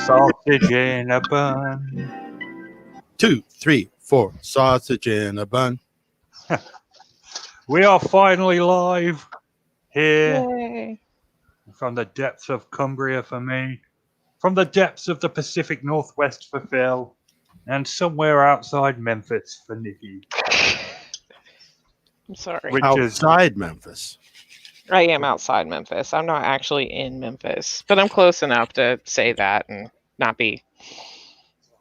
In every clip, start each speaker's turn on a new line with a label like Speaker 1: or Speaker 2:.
Speaker 1: Sausage in a bun.
Speaker 2: 2, 3, 4. Sausage in a bun.
Speaker 1: We are finally live here.
Speaker 3: Yay.
Speaker 1: From the depths of Cumbria for me, from the depths of the Pacific Northwest for Phil, and somewhere outside Memphis for Nikki.
Speaker 3: I'm sorry.
Speaker 1: Which
Speaker 2: outside Memphis.
Speaker 3: I am outside Memphis. I'm not actually in Memphis, but I'm close enough to say that and not be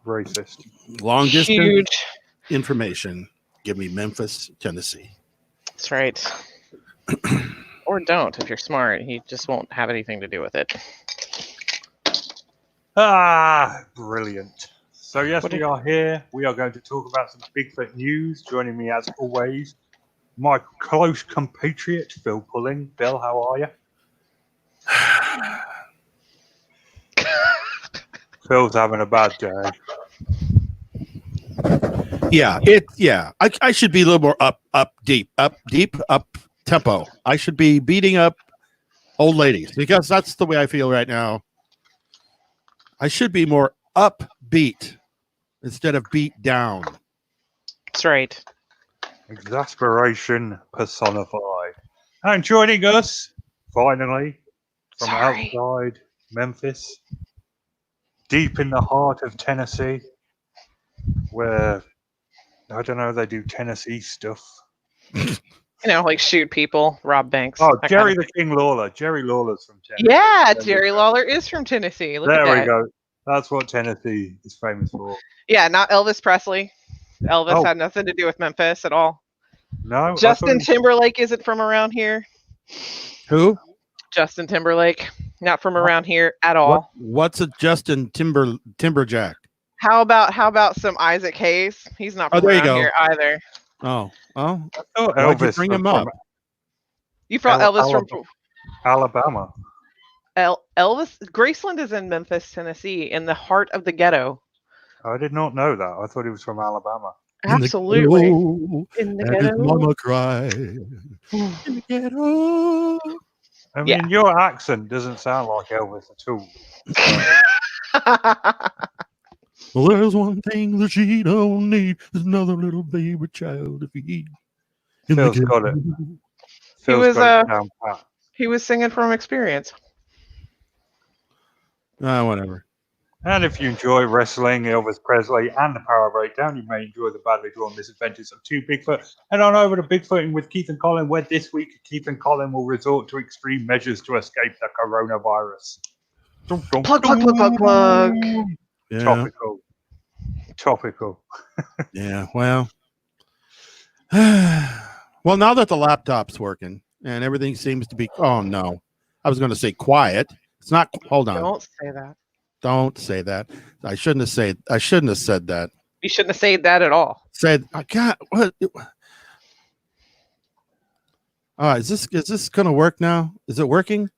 Speaker 1: racist.
Speaker 2: Long distance
Speaker 3: huge
Speaker 2: information. Give me Memphis, Tennessee.
Speaker 3: That's right. Or don't if you're smart. He just won't have anything to do with it.
Speaker 1: Ah, brilliant. So yes,
Speaker 3: What
Speaker 1: we are here. We are going to talk about some Bigfoot news. Joining me as always, my close compatriot, Phil Pulling. Phil, how are you? Phil's having a bad day.
Speaker 2: Yeah. I should be a little more up tempo. I should be beating up old ladies because that's the way I feel right now. I should be more upbeat instead of beat down.
Speaker 3: That's right.
Speaker 1: Exasperation personified. And joining us, finally, from outside Memphis, deep in the heart of Tennessee, where, I don't know, they do Tennessee stuff.
Speaker 3: Like shoot people, rob banks.
Speaker 1: Oh, Jerry the King Lawler. Jerry Lawler's from Tennessee.
Speaker 3: Yeah, Jerry Lawler is from Tennessee. Look at that.
Speaker 1: There we go. That's what Tennessee is famous for.
Speaker 3: Yeah, not Elvis Presley. Elvis had nothing to do with Memphis at all.
Speaker 1: No.
Speaker 3: Justin Timberlake isn't from around here.
Speaker 2: Who?
Speaker 3: Justin Timberlake. Not from around here at all.
Speaker 2: What's a Justin Timberjack?
Speaker 3: How about some Isaac Hayes? He's not from around here either.
Speaker 2: Oh.
Speaker 1: Why'd
Speaker 2: you bring him up?
Speaker 3: You brought Elvis from
Speaker 1: Alabama.
Speaker 3: Elvis Graceland is in Memphis, Tennessee, in the heart of the ghetto.
Speaker 1: I did not know that. I thought he was from Alabama.
Speaker 3: Absolutely. In the ghetto.
Speaker 2: His mama cried. In the ghetto.
Speaker 1: I mean, your accent doesn't sound like Elvis at all.
Speaker 2: Well, there's one thing that she don't need. There's another little baby child to feed.
Speaker 1: Phil's got it.
Speaker 3: He was singing from experience.
Speaker 2: Whatever.
Speaker 1: And if you enjoy wrestling, Elvis Presley, and the Power Breakdown, you may enjoy the badly drawn misadventures of two Bigfoot. Head on over to Bigfooting with Keith and Colin, where this week Keith and Colin will resort to extreme measures to escape the coronavirus.
Speaker 3: Plug.
Speaker 2: Yeah.
Speaker 1: Topical.
Speaker 2: Yeah, well. Well, now that the laptop's working and everything seems to be, oh no, I was going to say quiet. It's not. Hold on.
Speaker 3: Don't say that.
Speaker 2: Don't say that. I shouldn't have said that.
Speaker 3: You shouldn't have said that at all.
Speaker 2: Said, I got what? All right, is this going to work now? Is it working?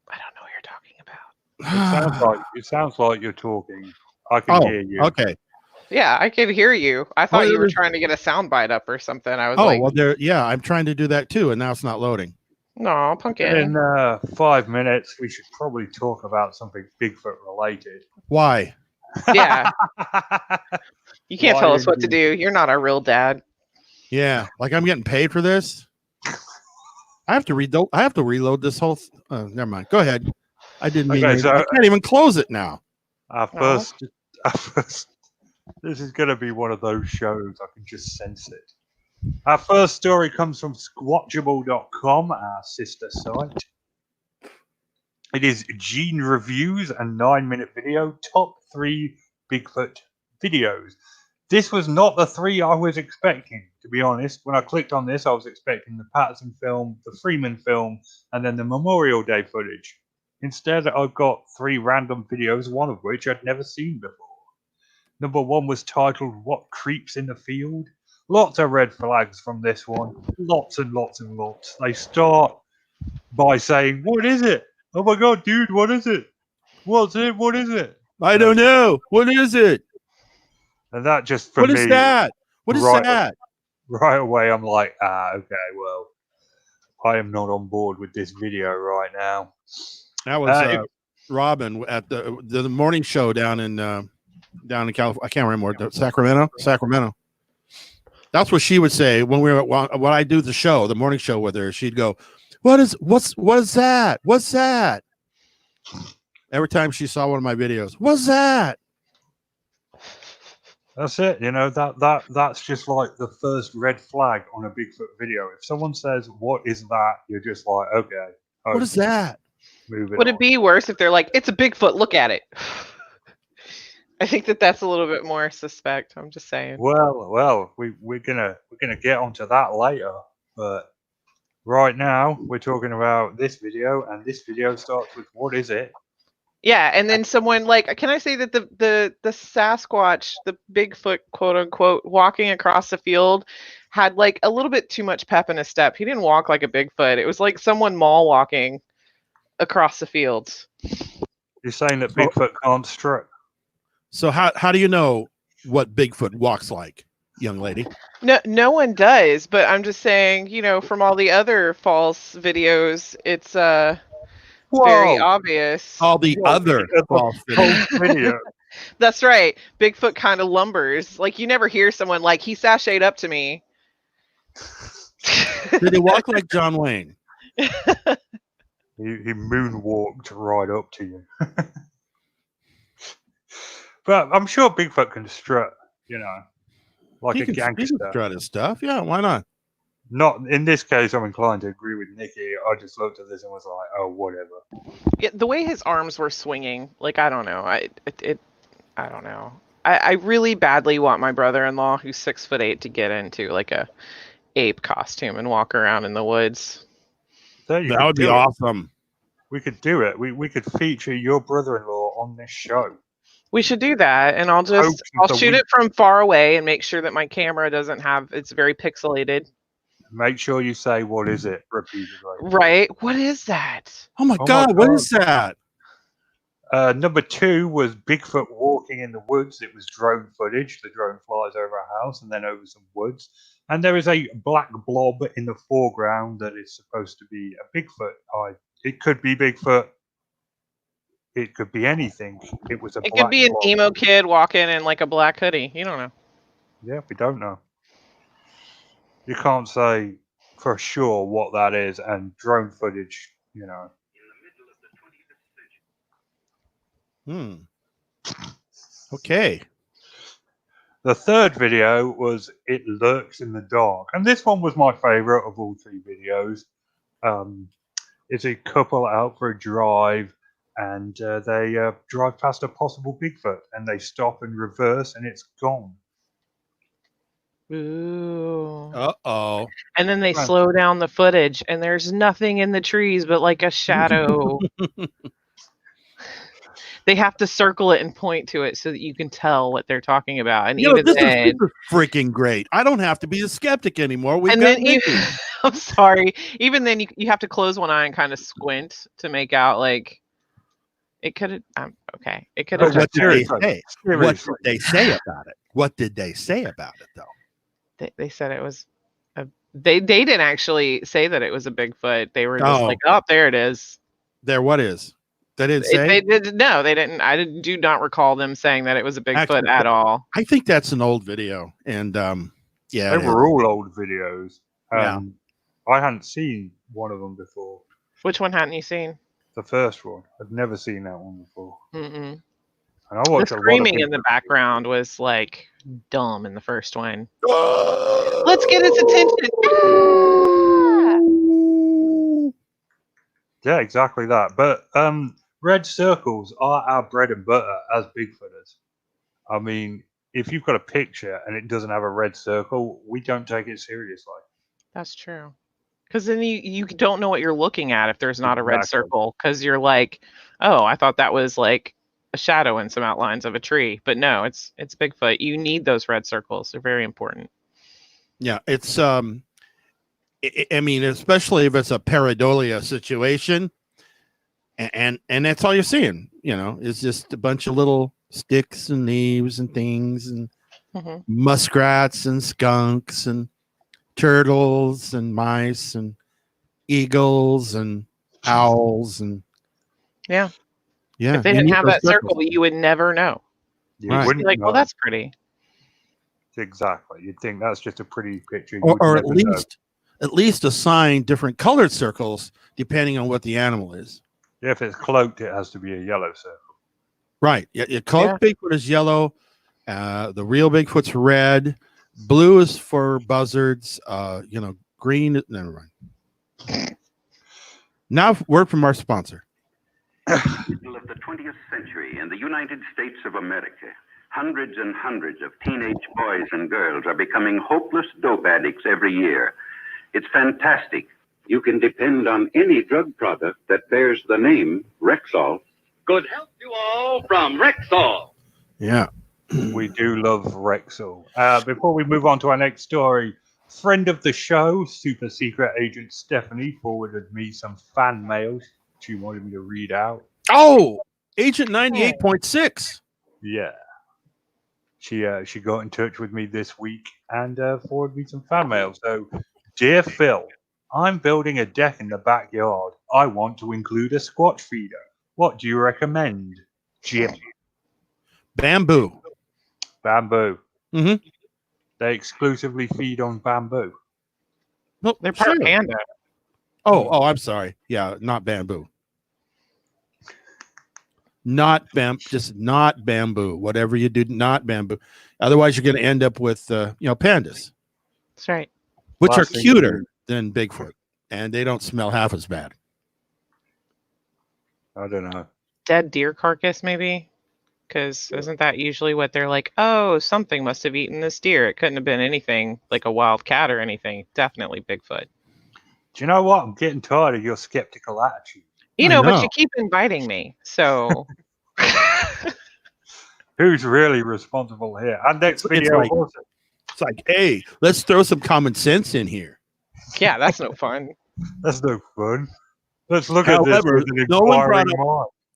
Speaker 3: I don't know what you're talking about.
Speaker 1: It sounds like you're talking. I can hear you.
Speaker 2: Okay.
Speaker 3: Yeah, I could hear you. I thought you were trying to get a soundbite up or something. I was
Speaker 2: I'm trying to do that too, and now it's not loading.
Speaker 3: No, pumpkin.
Speaker 1: In 5 minutes, we should probably talk about something Bigfoot related.
Speaker 2: Why?
Speaker 3: Yeah. You can't tell us what to do. You're not our real dad.
Speaker 2: Yeah, like I'm getting paid for this. I have to reload this whole. Never mind. Go ahead. I didn't mean. So, I can't even close it now.
Speaker 1: Our first. This is going to be one of those shows. I can just sense it. Our first story comes from Squatchable.com, our sister site. It is Gene Reviews, a 9-minute video, top 3 Bigfoot videos. This was not the 3 I was expecting, to be honest. When I clicked on this, I was expecting the Patterson film, the Freeman film, and then the Memorial Day footage. Instead, I've got 3 random videos, one of which I'd never seen before. Number 1 was titled, What Creeps in the Field? Lots of red flags from this one. Lots and lots and lots. They start by saying, what is it? Oh my god, dude, what is it? What's it? What is it?
Speaker 2: I don't know. What is it?
Speaker 1: And that just for
Speaker 2: What
Speaker 1: me,
Speaker 2: is that? What is
Speaker 1: right,
Speaker 2: that?
Speaker 1: right away, I'm like, okay, well, I am not on board with this video right now.
Speaker 2: That was
Speaker 1: If-
Speaker 2: Robin at the morning show down in California. I can't remember what Sacramento. That's what she would say when when I do the show, the morning show with her. She'd go, what is that? What's that? Every time she saw one of my videos, what's that?
Speaker 1: That's it. You know, that's just like the first red flag on a Bigfoot video. If someone says, "What is that?" you're just like, okay,
Speaker 2: What is that?
Speaker 1: moving
Speaker 3: Would
Speaker 1: on.
Speaker 3: it be worse if they're like, it's a Bigfoot, look at it? I think that's a little bit more suspect. I'm just saying.
Speaker 1: Well, we're gonna get onto that later, but right now we're talking about this video, and this video starts with what is it?
Speaker 3: Yeah, and then someone like, can I say that the Sasquatch, the Bigfoot, quote unquote, walking across the field had like a little bit too much pep in his step. He didn't walk like a Bigfoot. It was like someone mall walking across the fields.
Speaker 1: You're saying that Bigfoot can't strut?
Speaker 2: So how do you know what Bigfoot walks like, young lady?
Speaker 3: No one does, but I'm just saying, from all the other false videos, it's very obvious.
Speaker 2: All the other false videos.
Speaker 1: Video.
Speaker 3: That's right. Bigfoot kind of lumbers. Like you never hear someone like he sashayed up to me.
Speaker 2: Did he walk like John Wayne?
Speaker 1: He moonwalked right up to you. But I'm sure Bigfoot can strut, like
Speaker 2: He
Speaker 1: a
Speaker 2: can
Speaker 1: gangster.
Speaker 2: strut his stuff. Yeah, why not?
Speaker 1: Not in this case. I'm inclined to agree with Nikki. I just looked at this and was like, oh, whatever.
Speaker 3: Yeah, the way his arms were swinging, like I don't know. I don't know. I really badly want my brother-in-law, who's 6'8", to get into like a ape costume and walk around in the woods.
Speaker 2: That would be awesome.
Speaker 1: We could do it. We could feature your brother-in-law on this show.
Speaker 3: We should do that, and I'll shoot it from far away and make sure that my camera doesn't have it's very pixelated.
Speaker 1: Make sure you say what is it repeatedly.
Speaker 3: Right? What is that?
Speaker 2: Oh my God! What is that?
Speaker 1: Number 2 was Bigfoot walking in the woods. It was drone footage. The drone flies over a house and then over some woods. And there is a black blob in the foreground that is supposed to be a Bigfoot. It could be Bigfoot. It could be anything. It was a
Speaker 3: It
Speaker 1: black
Speaker 3: could be an
Speaker 1: blob.
Speaker 3: emo kid walking in like a black hoodie. You don't know.
Speaker 1: Yeah, we don't know. You can't say for sure what that is, and drone footage,
Speaker 2: Okay.
Speaker 1: The third video was It Lurks in the Dark. And this one was my favorite of all 3 videos. It's a couple out for a drive, and they drive past a possible Bigfoot, and they stop and reverse, and it's gone.
Speaker 3: Ooh.
Speaker 2: Uh-oh.
Speaker 3: And then they slow down the footage, and there's nothing in the trees but like a shadow. They have to circle it and point to it so that you can tell what they're talking about. And even
Speaker 2: this
Speaker 3: then,
Speaker 2: is freaking great. I don't have to be a skeptic anymore.
Speaker 3: I'm sorry. Even then, you have to close one eye and kind of squint to make out like it could have. Okay, it could have.
Speaker 2: What did they say? What did they say about it? What did they say about it, though?
Speaker 3: They said it was. They didn't actually say that it was a Bigfoot. They were just like, oh, there it is.
Speaker 2: There, what is? They didn't say?
Speaker 3: They did. No, they didn't. I do not recall them saying that it was a Bigfoot at all.
Speaker 2: I think that's an old video. And yeah.
Speaker 1: They were all old videos.
Speaker 2: Yeah.
Speaker 1: I hadn't seen one of them before.
Speaker 3: Which one hadn't you seen?
Speaker 1: The first one. I'd never seen that one before.
Speaker 3: Mm-mm.
Speaker 1: And I watched
Speaker 3: the screaming in the background was like dumb in the first one. Let's get its attention.
Speaker 1: Yeah, exactly that. But red circles are our bread and butter as Bigfooters. I mean, if you've got a picture and it doesn't have a red circle, we don't take it seriously.
Speaker 3: That's true. Because then you don't know what you're looking at if there's not a red circle. Because you're like, oh, I thought that was like a shadow and some outlines of a tree. But no, it's Bigfoot. You need those red circles. They're very important.
Speaker 2: Yeah, it's I mean, especially if it's a pareidolia situation, and that's all you're seeing. It's just a bunch of little sticks and leaves and things and muskrats and skunks and turtles and mice and eagles and owls and
Speaker 3: Yeah.
Speaker 2: yeah.
Speaker 3: If they didn't have that circle, you would never know.
Speaker 1: You
Speaker 2: Right.
Speaker 3: You'd be like, well, that's pretty.
Speaker 1: Exactly. You'd think that's just a pretty picture. You
Speaker 2: or
Speaker 1: would never know.
Speaker 2: at least assign different colored circles depending on what the animal is.
Speaker 1: Yeah, if it's cloaked, it has to be a yellow circle.
Speaker 2: Right. Yeah. Cloaked Bigfoot is yellow. The real Bigfoot's red. Blue is for buzzards. Green. Never mind. Now, word from our sponsor.
Speaker 4: Middle of the 20th century in the United States of America, hundreds and hundreds of teenage boys and girls are becoming hopeless dope addicts every year. It's fantastic. You can depend on any drug product that bears the name Rexall. Good health to all from Rexall.
Speaker 2: Yeah.
Speaker 1: We do love Rexall. Before we move on to our next story, friend of the show, super secret agent Stephanie, forwarded me some fan mail she wanted me to read out.
Speaker 2: Oh, Agent 98.6.
Speaker 1: Yeah. She got in touch with me this week and forwarded me some fan mail. So, dear Phil, I'm building a deck in the backyard. I want to include a squatch feeder. What do you recommend, Jim?
Speaker 2: Bamboo.
Speaker 1: Bamboo.
Speaker 2: Mm-hmm.
Speaker 1: They exclusively feed on bamboo.
Speaker 2: No,
Speaker 3: They're part
Speaker 2: sure.
Speaker 3: panda.
Speaker 2: Oh, I'm sorry. Yeah, not bamboo. Just not bamboo. Whatever you do, not bamboo. Otherwise, you're going to end up with pandas.
Speaker 3: That's right.
Speaker 2: Which
Speaker 1: Last
Speaker 2: are
Speaker 1: thing
Speaker 2: cuter than Bigfoot, and they don't smell half as bad.
Speaker 1: I don't know.
Speaker 3: Dead deer carcass, maybe? Because isn't that usually what they're like? Oh, something must have eaten this deer. It couldn't have been anything like a wild cat or anything. Definitely Bigfoot.
Speaker 1: Do you know what? I'm getting tired of your skeptical attitude.
Speaker 3: But you keep inviting me. So
Speaker 1: who's really responsible here? And next video,
Speaker 2: it's like, hey, let's throw some common sense in here.
Speaker 3: yeah, that's no fun.
Speaker 1: That's no fun. Let's look at this with an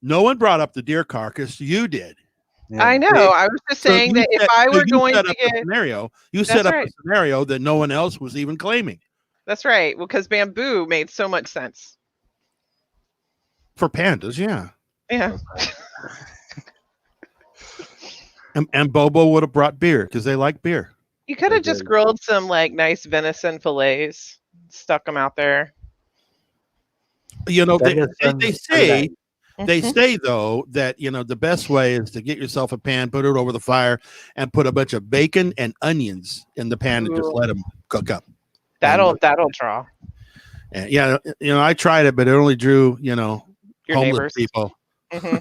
Speaker 2: no one brought up the deer carcass. You did.
Speaker 1: Yeah.
Speaker 3: I know. I was just saying that if I were going to get
Speaker 2: you set up a scenario that no one else was even claiming.
Speaker 3: That's right. Well, because bamboo made so much sense.
Speaker 2: For pandas, yeah.
Speaker 3: Yeah.
Speaker 2: And Bobo would have brought beer because they like beer.
Speaker 3: You could have just grilled some nice venison fillets, stuck them out there.
Speaker 2: They say though that the best way is to get yourself a pan, put it over the fire, and put a bunch of bacon and onions in the pan and just let them cook up.
Speaker 3: That'll draw.
Speaker 2: And I tried it, but it only drew
Speaker 3: your
Speaker 2: homeless
Speaker 3: neighbors.
Speaker 2: people.
Speaker 3: Mm-hmm.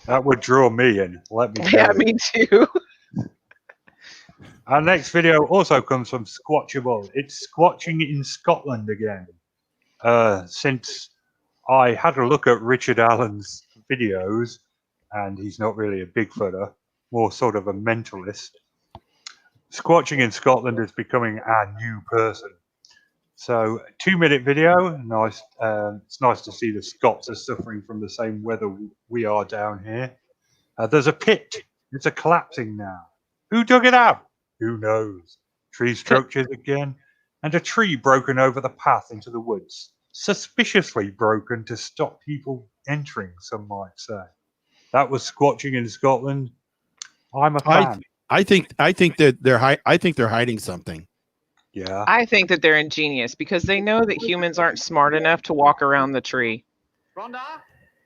Speaker 1: That would draw me in. Let me.
Speaker 3: Yeah, me too.
Speaker 1: Our next video also comes from Squatchable. It's squatching in Scotland again. Since I had a look at Richard Allen's videos, and he's not really a Bigfooter, more sort of a mentalist. Squatching in Scotland is becoming our new person. So, 2-minute video. Nice. It's nice to see the Scots are suffering from the same weather we are down here. There's a pit. It's collapsing now. Who dug it out? Who knows? Tree structures again, and a tree broken over the path into the woods. Suspiciously broken to stop people entering, some might say. That was Squatching in Scotland. I'm a fan.
Speaker 2: I think that they're hiding something.
Speaker 1: Yeah.
Speaker 3: I think that they're ingenious because they know that humans aren't smart enough to walk around the tree.
Speaker 5: Rhonda?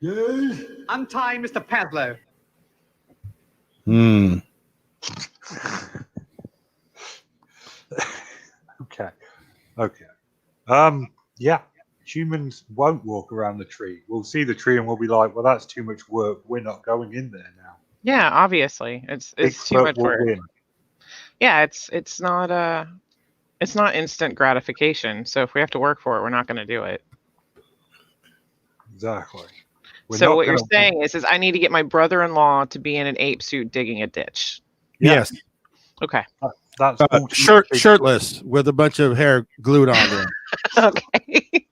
Speaker 5: Yes? Untie Mr. Pavlo.
Speaker 1: Okay. Yeah. Humans won't walk around the tree. We'll see the tree and we'll be like, well, that's too much work. We're not going in there now.
Speaker 3: Yeah, obviously. It's too much work.
Speaker 1: Win.
Speaker 3: Yeah, it's not instant gratification. So if we have to work for it, we're not going to do it.
Speaker 1: Exactly.
Speaker 3: So what you're saying is I need to get my brother-in-law to be in an ape suit digging a ditch.
Speaker 2: Yes.
Speaker 3: Okay.
Speaker 1: That's
Speaker 2: shirtless with a bunch of hair glued on him.
Speaker 3: Okay.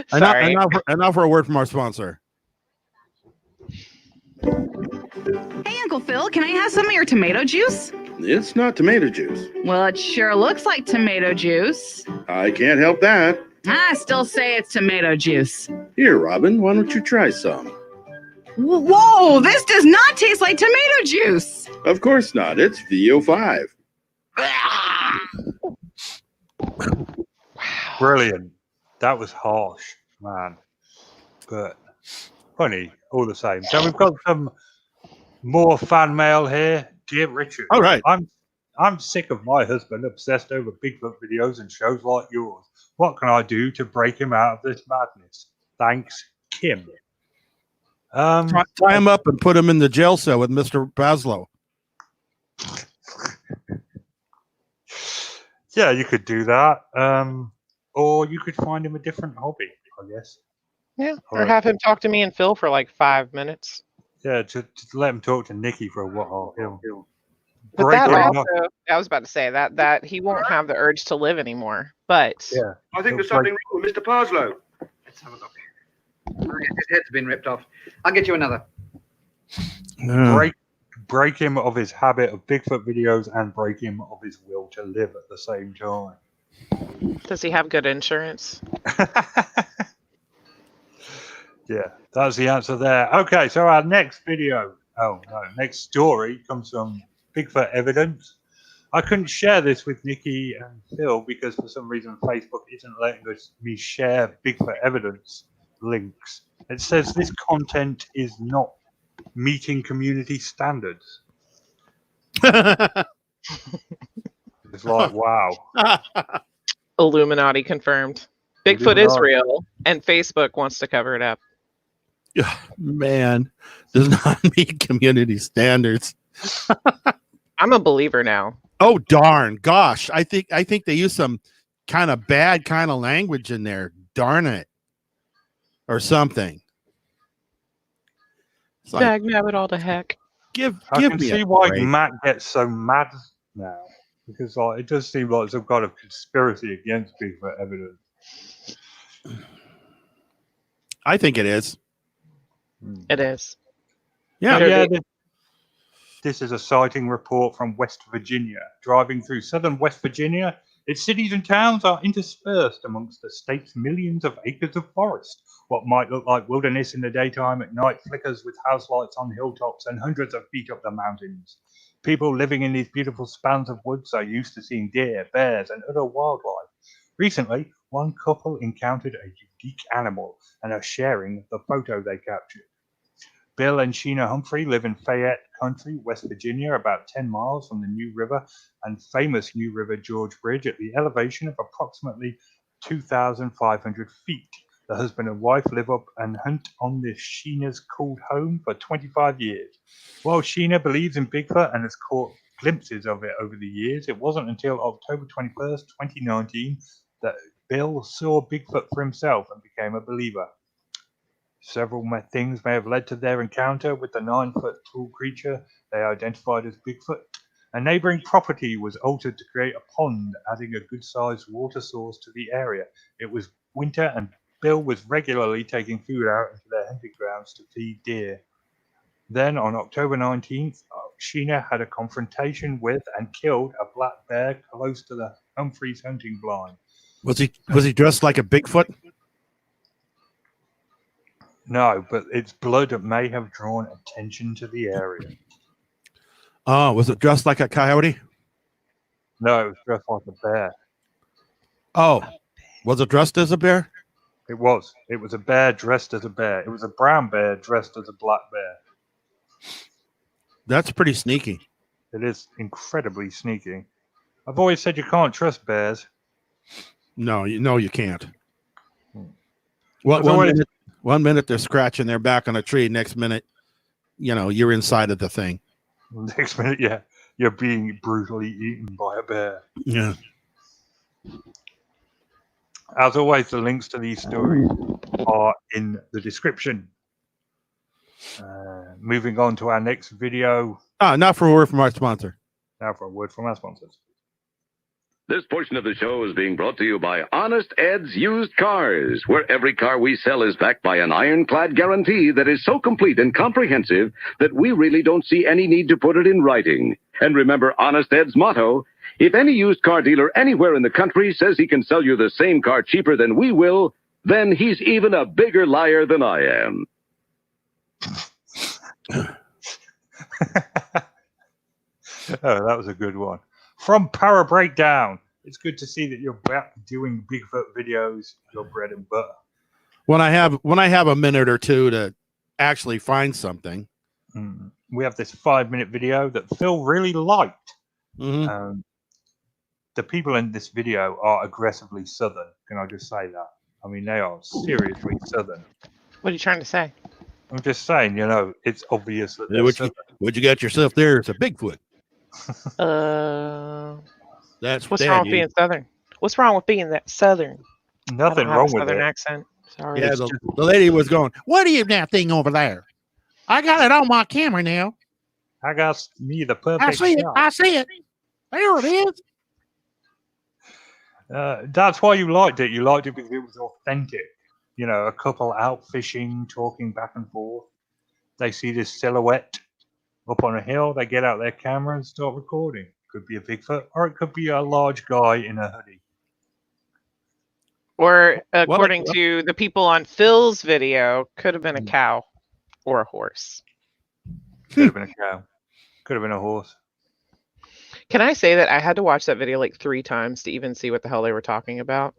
Speaker 3: Sorry.
Speaker 2: And now for a word from our sponsor.
Speaker 6: Hey, Uncle Phil, can I have some of your tomato juice?
Speaker 7: It's not tomato juice.
Speaker 6: Well, it sure looks like tomato juice.
Speaker 7: I can't help that.
Speaker 6: I still say it's tomato juice.
Speaker 7: Here, Robin, why don't you try some?
Speaker 6: Whoa, this does not taste like tomato juice.
Speaker 7: Of course not. It's VO5.
Speaker 1: Brilliant. That was harsh, man. But funny all the same. So we've got some more fan mail here. Dear Richard.
Speaker 2: All right.
Speaker 1: I'm sick of my husband obsessed over Bigfoot videos and shows like yours. What can I do to break him out of this madness? Thanks, Kim.
Speaker 2: Tie him up and put him in the jail cell with Mr. Paslow.
Speaker 1: Yeah, you could do that. Or you could find him a different hobby, I guess.
Speaker 3: Yeah, or have him talk to me and Phil for like 5 minutes.
Speaker 1: Yeah, to let him talk to Nikki for a while.
Speaker 3: But that also, I was about to say that he won't have the urge to live anymore. But
Speaker 1: yeah,
Speaker 5: I think there's something wrong with Mr. Parslow. Let's have a look. His head's been ripped off. I'll get you another.
Speaker 1: break him of his habit of Bigfoot videos and break him of his will to live at the same time.
Speaker 3: Does he have good insurance?
Speaker 1: Yeah, that's the answer there. Okay, so our next next story comes from Bigfoot Evidence. I couldn't share this with Nikki and Phil because for some reason Facebook isn't letting me share Bigfoot Evidence links. It says this content is not meeting community standards. It's like, wow.
Speaker 3: Illuminati confirmed. Bigfoot is real, and Facebook wants to cover it up.
Speaker 2: Man, does not meet community standards.
Speaker 3: I'm a believer now.
Speaker 2: Oh darn! Gosh, I think they use some kind of bad kind of language in there. Darn it, or something.
Speaker 3: Dag nabbit all to heck.
Speaker 1: I can see why Matt gets so mad now, because it does seem like some kind of conspiracy against Bigfoot Evidence.
Speaker 2: I think it is.
Speaker 3: It is.
Speaker 2: Yeah.
Speaker 1: This is a sighting report from West Virginia. Driving through southern West Virginia, its cities and towns are interspersed amongst the state's millions of acres of forest. What might look like wilderness in the daytime at night flickers with house lights on hilltops and hundreds of feet up the mountains. People living in these beautiful spans of woods are used to seeing deer, bears, and other wildlife. Recently, one couple encountered a unique animal and are sharing the photo they captured. Bill and Sheena Humphrey live in Fayette County, West Virginia, about 10 miles from the New River and famous New River George Bridge at the elevation of approximately 2,500 feet. The husband and wife live up and hunt on this Sheena's called home for 25 years. While Sheena believes in Bigfoot and has caught glimpses of it over the years, it wasn't until October 21st, 2019 that Bill saw Bigfoot for himself and became a believer. Several things may have led to their encounter with the 9-foot-tall creature they identified as Bigfoot. A neighboring property was altered to create a pond, adding a good-sized water source to the area. It was winter and Bill was regularly taking food out into their hunting grounds to feed deer. Then, on October 19th, Sheena had a confrontation with and killed a black bear close to the Humphreys hunting blind.
Speaker 2: Was he dressed like a Bigfoot?
Speaker 1: No, but its blood may have drawn attention to the area.
Speaker 2: Oh, was it dressed like a coyote?
Speaker 1: No, it was dressed like a bear.
Speaker 2: Oh, was it dressed as a bear?
Speaker 1: It was. It was a bear dressed as a bear. It was a brown bear dressed as a black bear.
Speaker 2: That's pretty sneaky.
Speaker 1: It is incredibly sneaky. I've always said you can't trust bears.
Speaker 2: No, you can't. One minute they're scratching their back on a tree. Next minute, you're inside of the thing.
Speaker 1: Next minute, yeah, you're being brutally eaten by a bear.
Speaker 2: Yeah.
Speaker 1: As always, the links to these stories are in the description. Moving on to our next video.
Speaker 2: Not for a word from our sponsor.
Speaker 1: Now for a word from our sponsors.
Speaker 8: This portion of the show is being brought to you by Honest Ed's Used Cars, where every car we sell is backed by an ironclad guarantee that is so complete and comprehensive that we really don't see any need to put it in writing. And remember Honest Ed's motto, if any used car dealer anywhere in the country says he can sell you the same car cheaper than we will, then he's even a bigger liar than I am.
Speaker 1: Oh, that was a good one. From Power Breakdown, it's good to see that you're back doing Bigfoot videos, your bread and butter.
Speaker 2: When I have a minute or two to actually find something.
Speaker 1: We have this 5-minute video that Phil really liked.
Speaker 2: Mm-hmm.
Speaker 1: The people in this video are aggressively Southern. Can I just say that? I mean, they are seriously Southern.
Speaker 3: What are you trying to say?
Speaker 1: I'm just saying, it's obvious that they're Southern.
Speaker 2: What you got yourself there is a Bigfoot. That's
Speaker 3: what's wrong with being Southern? What's wrong with being that Southern?
Speaker 1: Nothing wrong with
Speaker 3: Southern
Speaker 1: it.
Speaker 3: accent. Sorry.
Speaker 2: Yeah, the lady was going, "What is that thing over there? I got it on my camera now.
Speaker 1: I got me the perfect
Speaker 2: I see it.
Speaker 1: shot."
Speaker 2: I see it. There it is."
Speaker 1: That's why you liked it. You liked it because it was authentic. A couple out fishing, talking back and forth. They see this silhouette up on a hill. They get out their camera and start recording. Could be a Bigfoot, or it could be a large guy in a hoodie.
Speaker 3: Or according to the people on Phil's video, could have been a cow or a horse.
Speaker 1: Could have been a cow. Could have been a horse.
Speaker 3: Can I say that I had to watch that video like 3 times to even see what the hell they were talking about?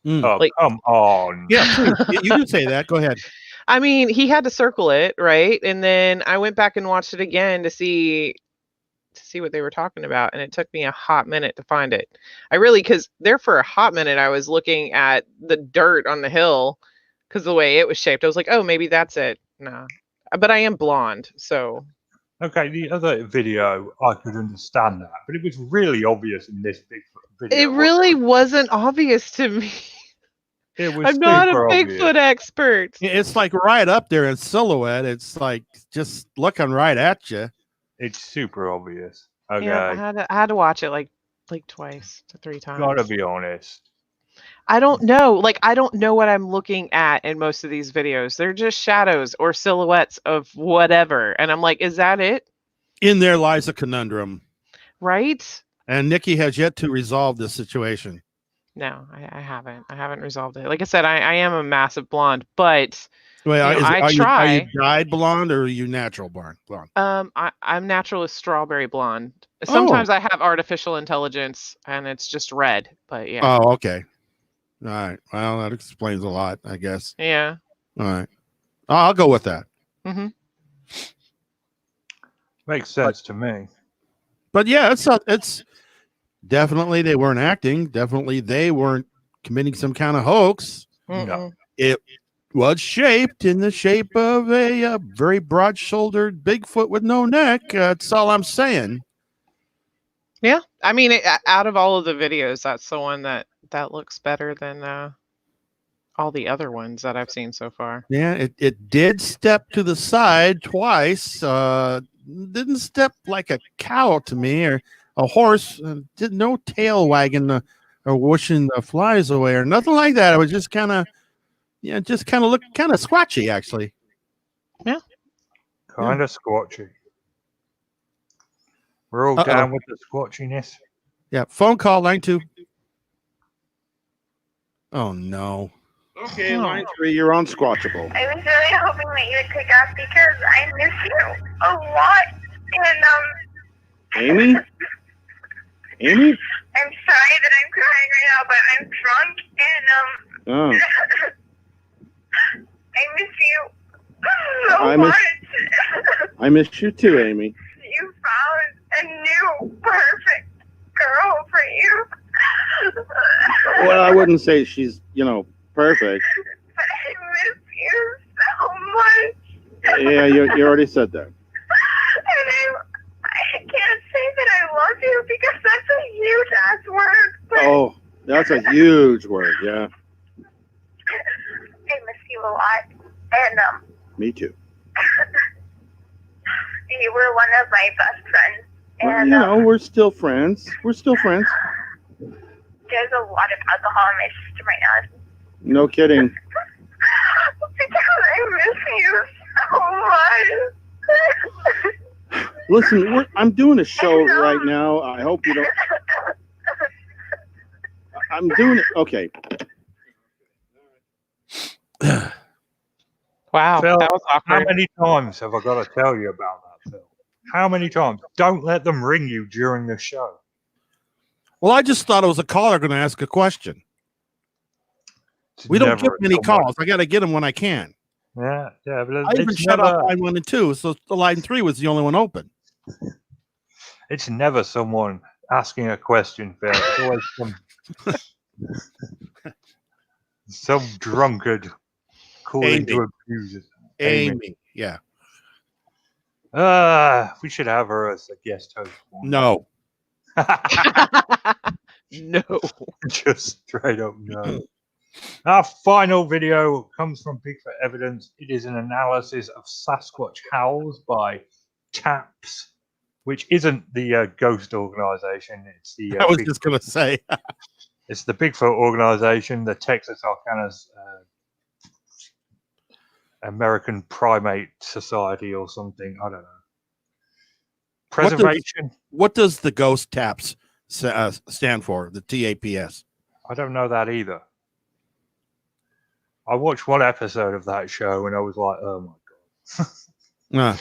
Speaker 1: Oh, come on.
Speaker 2: Yeah, you can say that. Go ahead.
Speaker 3: I mean, he had to circle it, right? And then I went back and watched it again to see what they were talking about, and it took me a hot minute to find it. Because there for a hot minute I was looking at the dirt on the hill because the way it was shaped. I was like, oh, maybe that's it. Nah. But I am blonde, so.
Speaker 1: Okay, the other video, I could understand that, but it was really obvious in this Bigfoot video.
Speaker 3: It really wasn't obvious to me.
Speaker 1: It was
Speaker 3: I'm not a
Speaker 1: obvious.
Speaker 3: Bigfoot expert.
Speaker 2: It's like right up there in silhouette. It's like just looking right at you.
Speaker 1: It's super obvious. Okay.
Speaker 3: Yeah, I had to watch it like twice to 3 times.
Speaker 1: Gotta be honest.
Speaker 3: I don't know. I don't know what I'm looking at in most of these videos. They're just shadows or silhouettes of whatever. And I'm like, is that it?
Speaker 2: In there lies a conundrum.
Speaker 3: Right?
Speaker 2: And Nikki has yet to resolve this situation.
Speaker 3: No, I haven't. I haven't resolved it. Like I said, I am a massive blonde, but
Speaker 2: Wait,
Speaker 3: I try.
Speaker 2: Are you dyed blonde or are you natural blonde?
Speaker 3: I'm natural as strawberry blonde. Sometimes I have artificial intelligence and it's just red, but yeah.
Speaker 2: Oh, okay. All right. Well, that explains a lot, I guess.
Speaker 3: Yeah.
Speaker 2: All right. I'll go with that.
Speaker 3: Mm-hmm.
Speaker 1: Makes sense to me.
Speaker 2: But yeah, it's definitely they weren't acting. Definitely they weren't committing some kind of hoax.
Speaker 1: No.
Speaker 2: It was shaped in the shape of a very broad-shouldered Bigfoot with no neck. That's all I'm saying.
Speaker 3: Yeah. I mean, out of all of the videos, that's the one that looks better than all the other ones that I've seen so far.
Speaker 2: Yeah, it did step to the side twice. Didn't step like a cow to me or a horse. Did no tail wagging or whooshing the flies away or nothing like that. It was just kind of looked kind of squatchy actually.
Speaker 3: Yeah.
Speaker 1: Kind of squatchy. We're all down with the squatchiness.
Speaker 2: Yeah, phone call line 2. Oh no.
Speaker 7: Okay, line 3, you're on Squatchable.
Speaker 9: I was really hoping that you would pick up because I miss you a lot. And
Speaker 7: Amy? Amy?
Speaker 9: I'm sorry that I'm crying right now, but I'm drunk and I miss you so much.
Speaker 7: I miss you too, Amy.
Speaker 9: You found a new perfect girl for you.
Speaker 7: Well, I wouldn't say she's, perfect.
Speaker 9: But I miss you so much.
Speaker 7: Yeah, you already said that.
Speaker 9: And I can't say that I love you because that's a huge ass word. But
Speaker 7: Oh, that's a huge word, yeah.
Speaker 9: I miss you a lot. And
Speaker 7: Me too.
Speaker 9: you were one of my best friends.
Speaker 7: Well,
Speaker 9: And
Speaker 7: we're still friends. We're still friends.
Speaker 9: There's a lot of alcohol in my system right now.
Speaker 7: No kidding.
Speaker 9: Because I miss you so much.
Speaker 7: Listen, I'm doing a show right now. I hope you don't. I'm doing it. Okay.
Speaker 3: Wow,
Speaker 1: Phil,
Speaker 3: that was
Speaker 1: how
Speaker 3: awkward.
Speaker 1: many times have I got to tell you about that, Phil? How many times? Don't let them ring you during the show.
Speaker 2: Well, I just thought it was a caller going to ask a question.
Speaker 1: It's
Speaker 2: We don't
Speaker 1: never
Speaker 2: get many
Speaker 1: someone-
Speaker 2: calls. I got to get them when I can.
Speaker 1: Yeah, but
Speaker 2: I even
Speaker 1: it's
Speaker 2: shut
Speaker 1: never,
Speaker 2: off line 1 and 2, so the line 3 was the only one open.
Speaker 1: it's never someone asking a question, Phil. It's always some drunkard calling to abuse it.
Speaker 2: Amy. Yeah.
Speaker 1: We should have her as a guest host.
Speaker 2: No.
Speaker 3: No.
Speaker 1: Just straight up no. Our final video comes from Bigfoot Evidence. It is an analysis of Sasquatch howls by TAPS, which isn't the ghost organization. It's the
Speaker 2: I was just going to say.
Speaker 1: it's the Bigfoot organization, the Texas Arcanas American Primate Society or something. I don't know. Preservation.
Speaker 2: What does the ghost TAPS stand for? The TAPS.
Speaker 1: I don't know that either. I watched one episode of that show and I was like, oh my god.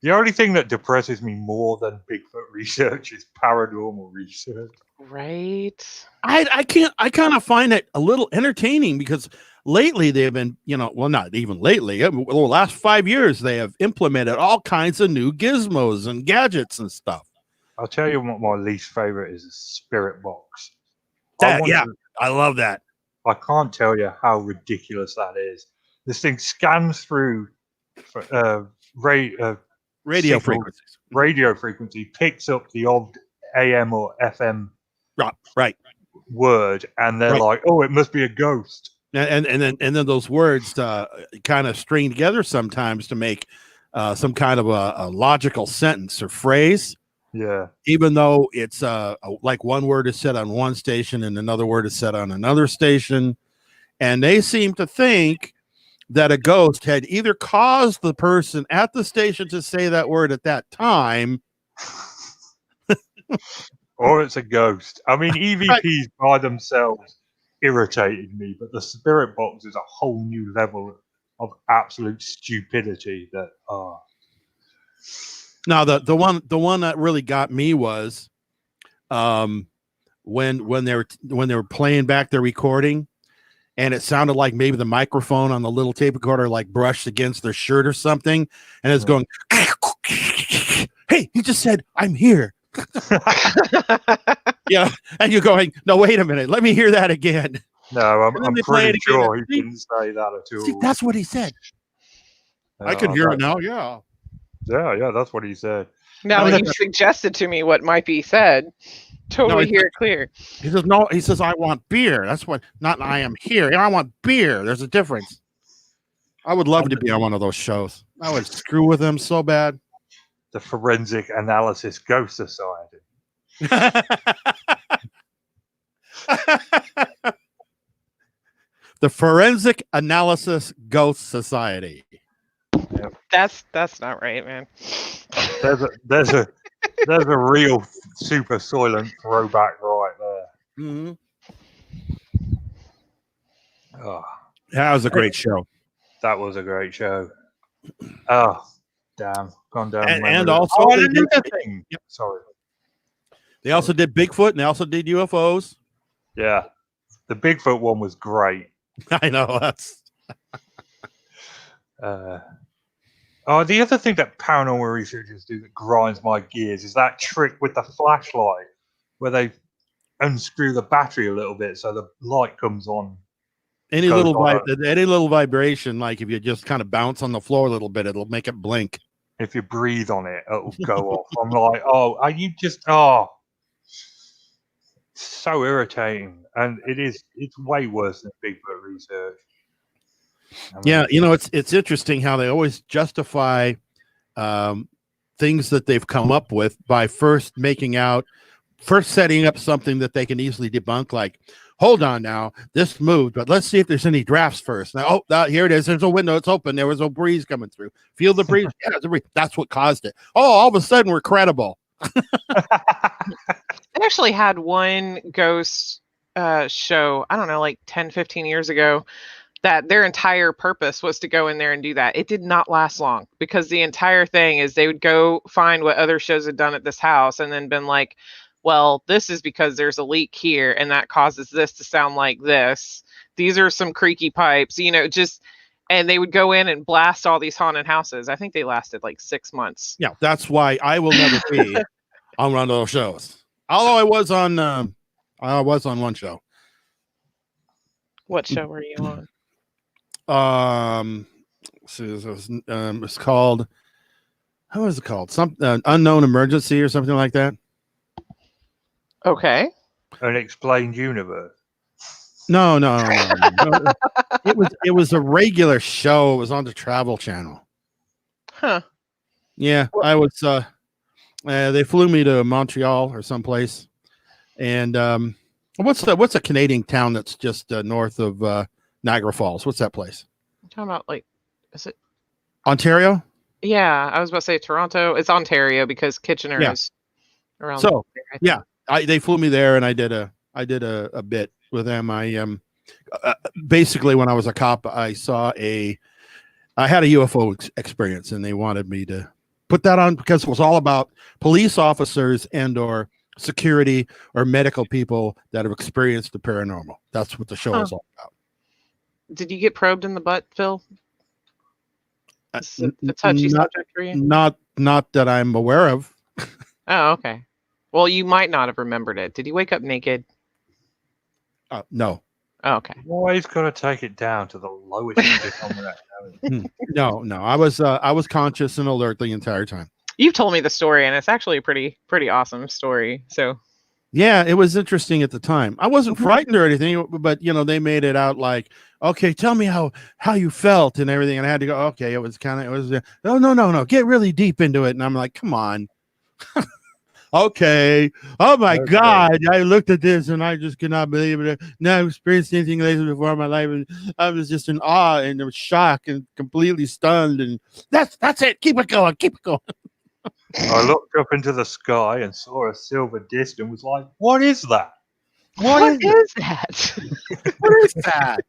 Speaker 1: The only thing that depresses me more than Bigfoot research is paranormal research.
Speaker 3: Right.
Speaker 2: I kind of find it a little entertaining because lately they've been, well, not even lately, the last 5 years, they have implemented all kinds of new gizmos and gadgets and stuff.
Speaker 1: I'll tell you what my least favorite is: a spirit box.
Speaker 2: I love that.
Speaker 1: I can't tell you how ridiculous that is. This thing scans through radio frequency, picks up the odd AM or FM
Speaker 2: right
Speaker 1: word, and they're like, "Oh, it must be a ghost."
Speaker 2: And then those words kind of string together sometimes to make some kind of a logical sentence or phrase.
Speaker 1: Yeah.
Speaker 2: Even though it's like one word is said on one station and another word is said on another station, and they seem to think that a ghost had either caused the person at the station to say that word at that time,
Speaker 1: or it's a ghost. I mean, EVPs by themselves irritated me, but the spirit box is a whole new level of absolute stupidity. That
Speaker 2: Now the one that really got me was when they were playing back their recording, and it sounded like maybe the microphone on the little tape recorder like brushed against their shirt or something, and it's going, "Hey, he just said I'm here." Yeah, and you're going, "No, wait a minute, let me hear that again."
Speaker 1: No, I'm pretty sure he didn't say that at all.
Speaker 2: See, that's what he said. I can hear it now.
Speaker 1: Yeah, that's what he said.
Speaker 3: Now that you suggested to me what might be said, totally hear it clear.
Speaker 2: He says, "No," he says, "I want beer." That's what, not "I am here." I want beer. There's a difference. I would love to be on one of those shows. I would screw with them so bad.
Speaker 1: The Forensic Analysis Ghost Society.
Speaker 2: The Forensic Analysis Ghost Society.
Speaker 1: Yep.
Speaker 3: That's not right, man.
Speaker 1: There's a real super soylent throwback right there.
Speaker 2: Mm-hmm.
Speaker 1: Oh,
Speaker 2: that was a great show.
Speaker 1: That was a great show. Oh, damn, gone down.
Speaker 2: And also,
Speaker 1: another thing. Yep. Sorry.
Speaker 2: They also did Bigfoot and they also did UFOs.
Speaker 1: Yeah, the Bigfoot one was great.
Speaker 2: I know that's.
Speaker 1: The other thing that paranormal researchers do that grinds my gears is that trick with the flashlight, where they unscrew the battery a little bit so the light comes on.
Speaker 2: Any little vibration, like if you just kind of bounce on the floor a little bit, it'll make it blink.
Speaker 1: If you breathe on it, it'll go off. I'm like, oh, are you just so irritating, and it's way worse than Bigfoot research. I mean,
Speaker 2: yeah, it's interesting how they always justify things that they've come up with by first making out first setting up something that they can easily debunk, like, hold on now, this moved, but let's see if there's any drafts first. Now, here it is. There's a window. It's open. There was a breeze coming through. Feel the breeze. Yeah, it's a breeze. That's what caused it. Oh, all of a sudden we're credible.
Speaker 3: I actually had one ghost show, I don't know, like 10, 15 years ago, that their entire purpose was to go in there and do that. It did not last long because the entire thing is they would go find what other shows had done at this house and then been like, well, this is because there's a leak here and that causes this to sound like this. These are some creaky pipes, and they would go in and blast all these haunted houses. I think they lasted like 6 months.
Speaker 2: Yeah, that's why I will never be on one of those shows. Although I was on one show.
Speaker 3: What show were you on?
Speaker 2: It's called, how is it called? Some Unknown Emergency or something like that.
Speaker 3: Okay.
Speaker 1: An explained universe.
Speaker 2: No. It was a regular show. It was on the Travel Channel.
Speaker 3: Huh.
Speaker 2: Yeah, I was. They flew me to Montreal or someplace, and what's a Canadian town that's just north of Niagara Falls? What's that place?
Speaker 3: I'm talking about, like, is it
Speaker 2: Ontario?
Speaker 3: Yeah, I was about to say Toronto. It's Ontario because Kitchener is around.
Speaker 2: So
Speaker 3: there, I think.
Speaker 2: yeah, they flew me there, and I did a bit with them. I basically, when I was a cop, I had a UFO experience, and they wanted me to put that on because it was all about police officers and or security or medical people that have experienced the paranormal. That's what the show is all about.
Speaker 3: Did you get probed in the butt, Phil? Is it a touchy subject for you?
Speaker 2: Not that I'm aware of.
Speaker 3: Oh, okay. Well, you might not have remembered it. Did you wake up naked?
Speaker 2: No.
Speaker 3: Oh, okay.
Speaker 1: Always got to take it down to the lowest you can on that.
Speaker 2: No. I was conscious and alert the entire time.
Speaker 3: You've told me the story, and it's actually a pretty awesome story. So
Speaker 2: yeah, it was interesting at the time. I wasn't frightened or anything, but they made it out like, okay, tell me how you felt and everything, and I had to go, okay, it was no, get really deep into it, and I'm like, come on. Okay. Oh my God. I looked at this and I just could not believe it. Never experienced anything like this before in my life. And I was just in awe and shock and completely stunned. And that's it. Keep it going.
Speaker 1: I looked up into the sky and saw a silver disc and was like, what is that?
Speaker 3: What is that?
Speaker 2: What is that?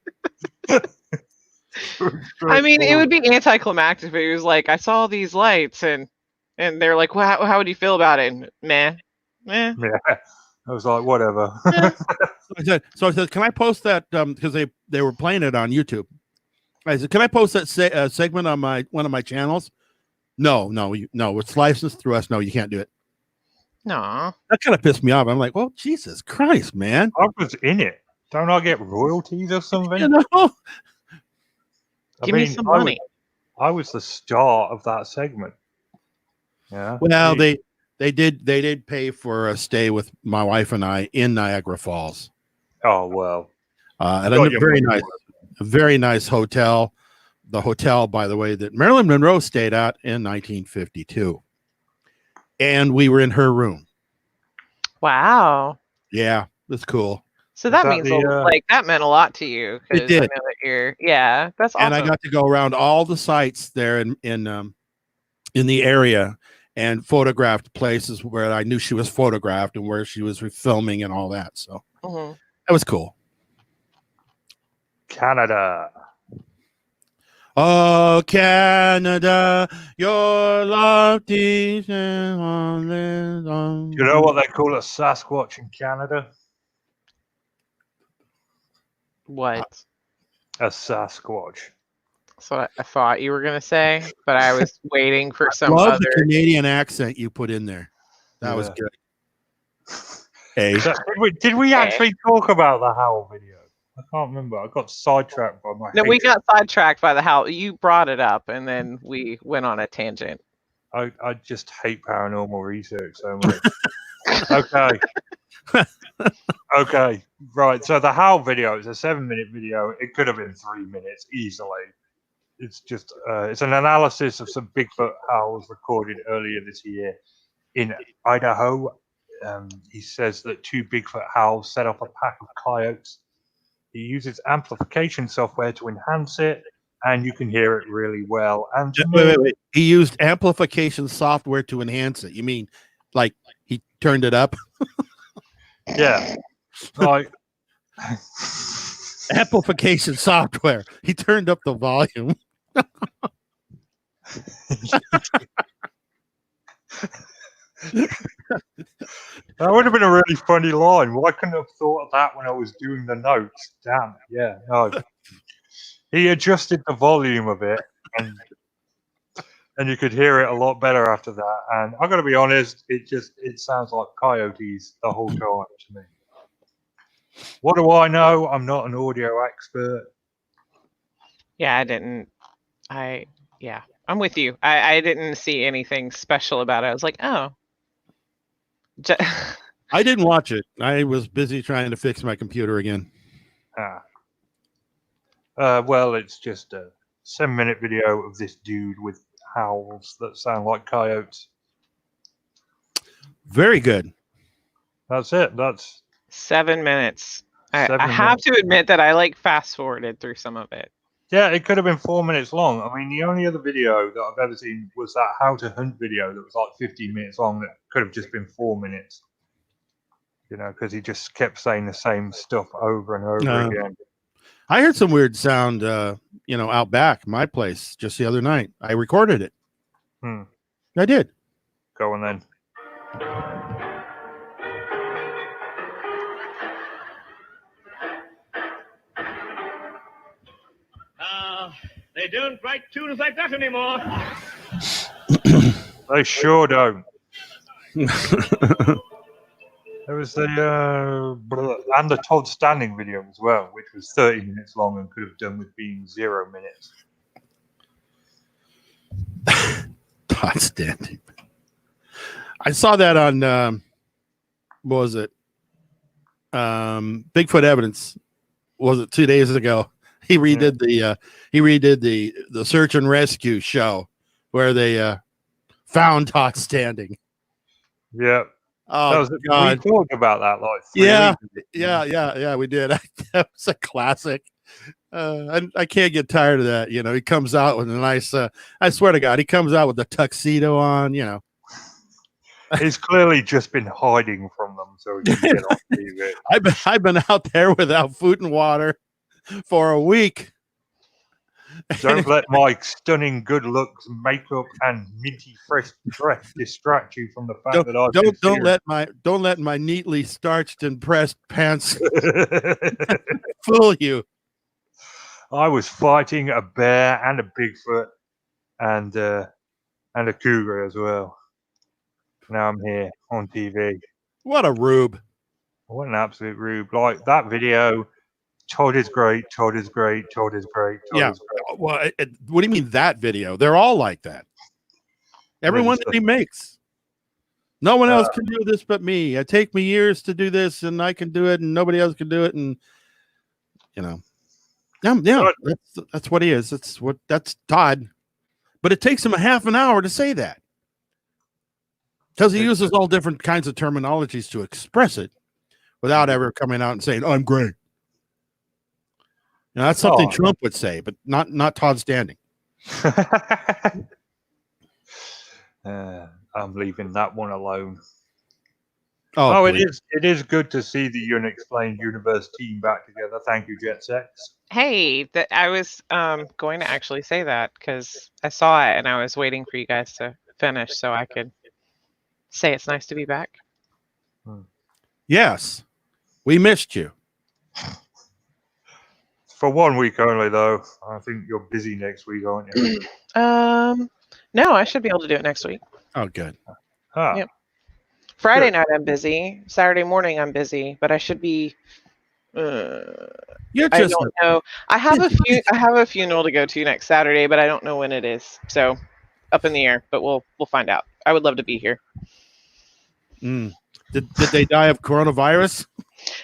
Speaker 3: I mean, it would be anticlimactic if it was like, I saw these lights and they're like, well, how would you feel about it? And meh.
Speaker 1: Yeah. I was like, whatever.
Speaker 2: So I said, can I post that? Because they were playing it on YouTube. I said, can I post that segment on one of my channels? No, it's licensed through us. No, you can't do it.
Speaker 3: No.
Speaker 2: That kind of pissed me off. I'm like, well, Jesus Christ, man.
Speaker 1: I was in it. Don't I get royalties or something?
Speaker 3: Give me some money.
Speaker 1: I was the star of that segment. Yeah.
Speaker 2: Well, they did pay for a stay with my wife and I in Niagara Falls.
Speaker 1: Oh well.
Speaker 2: At a very nice hotel. The hotel, by the way, that Marilyn Monroe stayed at in 1952. And we were in her room.
Speaker 3: Wow.
Speaker 2: Yeah, that's cool.
Speaker 3: So that means that meant a lot to you.
Speaker 2: It did.
Speaker 3: I know that that's awesome.
Speaker 2: And I got to go around all the sites there in the area and photographed places where I knew she was photographed and where she was filming and all that. So that was cool.
Speaker 1: Canada.
Speaker 2: Oh, Canada, your love is on this.
Speaker 1: You know what they call a Sasquatch in Canada?
Speaker 3: What?
Speaker 1: A Sasquatch.
Speaker 3: That's what I thought you were going to say, but I was waiting for some
Speaker 2: Love
Speaker 3: other
Speaker 2: the Canadian accent you put in there. That was good. Hey.
Speaker 1: Did we actually talk about the Howl video? I can't remember. I got sidetracked by my.
Speaker 3: No, we got sidetracked by the Howl. You brought it up, and then we went on a tangent.
Speaker 1: I just hate paranormal research so much. Okay. Right. So the Howl video is a 7-minute video. It could have been 3 minutes easily. It's just it's an analysis of some Bigfoot howls recorded earlier this year in Idaho, he says that two Bigfoot howls set off a pack of coyotes. He uses amplification software to enhance it, and you can hear it really well. And to me,
Speaker 2: Wait. He used amplification software to enhance it. You mean like he turned it up?
Speaker 1: yeah, like
Speaker 2: Amplification software. He turned up the volume.
Speaker 1: that would have been a really funny line. Why couldn't I have thought of that when I was doing the notes? Damn, yeah, no. He adjusted the volume of it, and you could hear it a lot better after that. And I got to be honest, it sounds like coyotes the whole time to me. What do I know? I'm not an audio expert.
Speaker 3: Yeah, I'm with you. I didn't see anything special about it. I was like, oh.
Speaker 2: I didn't watch it. I was busy trying to fix my computer again.
Speaker 1: Well, it's just a 7-minute video of this dude with howls that sound like coyotes.
Speaker 2: Very good.
Speaker 1: That's it. That's
Speaker 3: 7 minutes. I
Speaker 1: 7
Speaker 3: have
Speaker 1: minutes.
Speaker 3: to admit that I like fast forwarded through some of it.
Speaker 1: Yeah, it could have been 4 minutes long. I mean, the only other video that I've ever seen was that how to hunt video that was like 15 minutes long that could have just been 4 minutes. You know, because he just kept saying the same stuff over and over again.
Speaker 2: I heard some weird sound, out back my place just the other night. I recorded it. I did.
Speaker 1: Go on then.
Speaker 10: They don't write tunes like that anymore.
Speaker 1: They sure don't. There was the and the Todd Standing video as well, which was 30 minutes long and could have done with being 0 minutes.
Speaker 2: Todd Standing. I saw that on what was it? Bigfoot Evidence. Was it 2 days ago? He redid the search and rescue show where they found Todd Standing.
Speaker 1: Yeah.
Speaker 2: Oh God!
Speaker 1: We talked about that like 3 weeks ago.
Speaker 2: We did. That was a classic. I can't get tired of that. You know, he comes out with a nice. I swear to God, he comes out with a tuxedo on. You know,
Speaker 1: he's clearly just been hiding from them, so he can get on TV.
Speaker 2: I've been out there without food and water for a week.
Speaker 1: Don't let my stunning good looks, makeup, and minty fresh dress distract you from the fact that I've
Speaker 2: don't let my neatly starched and pressed pants fool you.
Speaker 1: I was fighting a bear and a Bigfoot and a cougar as well. Now I'm here on TV.
Speaker 2: What a rube!
Speaker 1: What an absolute rube! Like that video. Todd is great. Todd is great. Todd is great. Todd is great.
Speaker 2: Well, what do you mean that video? They're all like that. Everyone that he makes. No one else can do this but me. It take me years to do this, and I can do it, and nobody else can do it. And that's what he is. That's Todd. But it takes him a half an hour to say that because he uses all different kinds of terminologies to express it without ever coming out and saying, "Oh, I'm great." Now, that's something Trump would say, but not Todd Standing.
Speaker 1: I'm leaving that one alone.
Speaker 2: Oh,
Speaker 1: it is good to see the Unexplained Universe team back together. Thank you, JetSex.
Speaker 3: Hey, I was going to actually say that because I saw it and I was waiting for you guys to finish so I could say it's nice to be back.
Speaker 2: Yes, we missed you.
Speaker 1: For 1 week only, though. I think you're busy next week, aren't you?
Speaker 3: No, I should be able to do it next week.
Speaker 2: Oh, good.
Speaker 3: Yep. Friday night I'm busy. Saturday morning I'm busy, but I should be.
Speaker 2: You're just.
Speaker 3: I don't know. I have a funeral to go to next Saturday, but I don't know when it is. So, up in the air. But we'll find out. I would love to be here.
Speaker 2: Did they die of coronavirus?